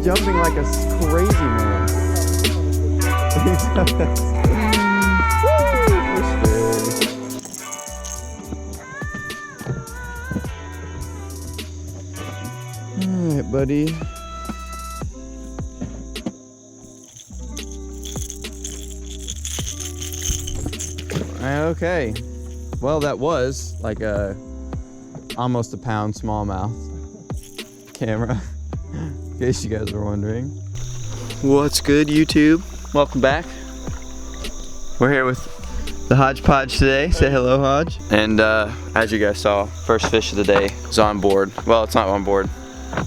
jumping like a crazy man. Alright, buddy. Okay. Well, that was like almost a pound smallmouth camera, in case you guys were wondering. What's good, YouTube? Welcome back. We're here with the Hodgepodge today. Say hello, Hodge. And as you guys saw, first fish of the day is on board. Well, it's not on board.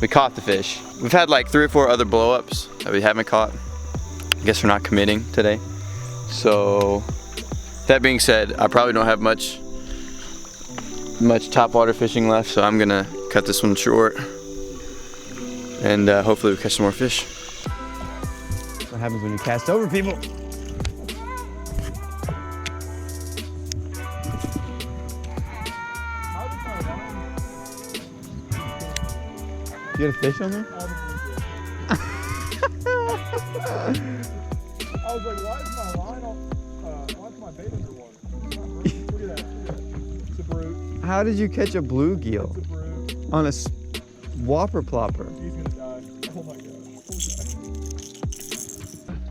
We caught the fish. We've had like 3 or 4 other blow-ups that we haven't caught. I guess we're not committing today. So, that being said, I probably don't have much topwater fishing left, so I'm gonna cut this one short. And hopefully we catch some more fish. What happens when you cast over people? You got a fish on there? I was like, why is my line on, why is my bait underwater? Look at that. It's a brute. How did you catch a bluegill? It's a brute. On a whopper plopper? He's gonna die. Oh my gosh.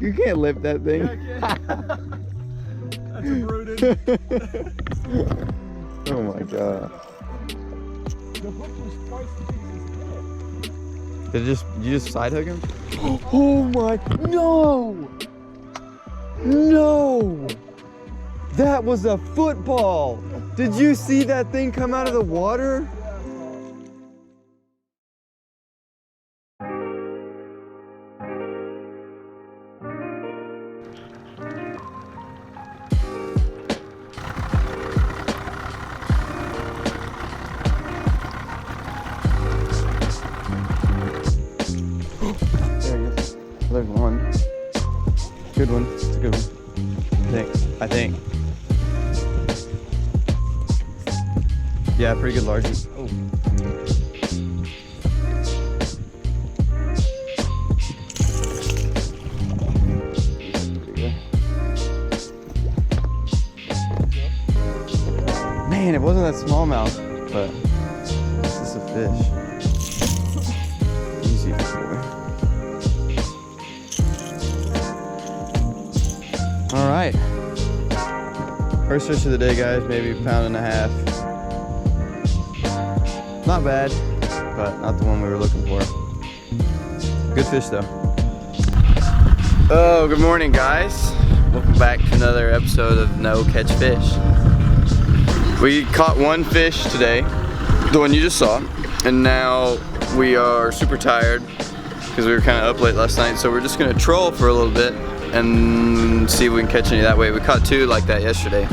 You can't lift that thing. Yeah, I can. That's a brute. Oh my god. The hook was twice the big as Did you just side hook him? Oh my, no! No! That was a football! Did you see that thing come out of the water? There he is. There's one. Good one. It's a good one. I think. Yeah, pretty good large. Oh. Man, it wasn't that smallmouth, but this is a fish. Easy boy. All right. First fish of the day, guys. Maybe a pound and a half. Not bad, but not the one we were looking for. Good fish though. Oh, good morning, guys. Welcome back to another episode of No Catch Fish. We caught one fish today, the one you just saw, and now we are super tired because we were kind of up late last night, so we're just gonna troll for a little bit and see if we can catch any that way. We caught 2 like that yesterday.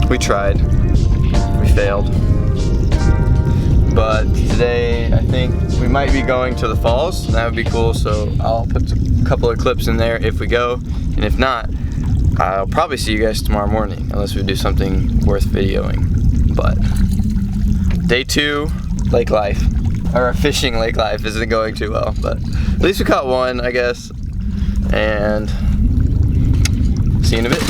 We tried, we failed, but today I think we might be going to the falls, and that would be cool, so I'll put a couple of clips in there if we go, and if not, I'll probably see you guys tomorrow morning, unless we do something worth videoing. But day 2, lake life, or fishing lake life isn't going too well, but at least we caught one, I guess, and see you in a bit.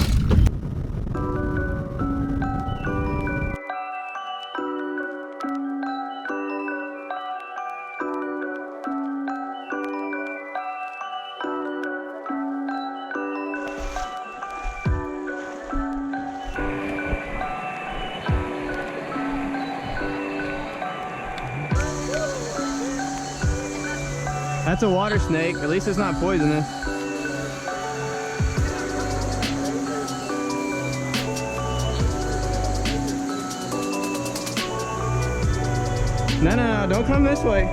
That's a water snake. At least it's not poisonous. No, don't come this way.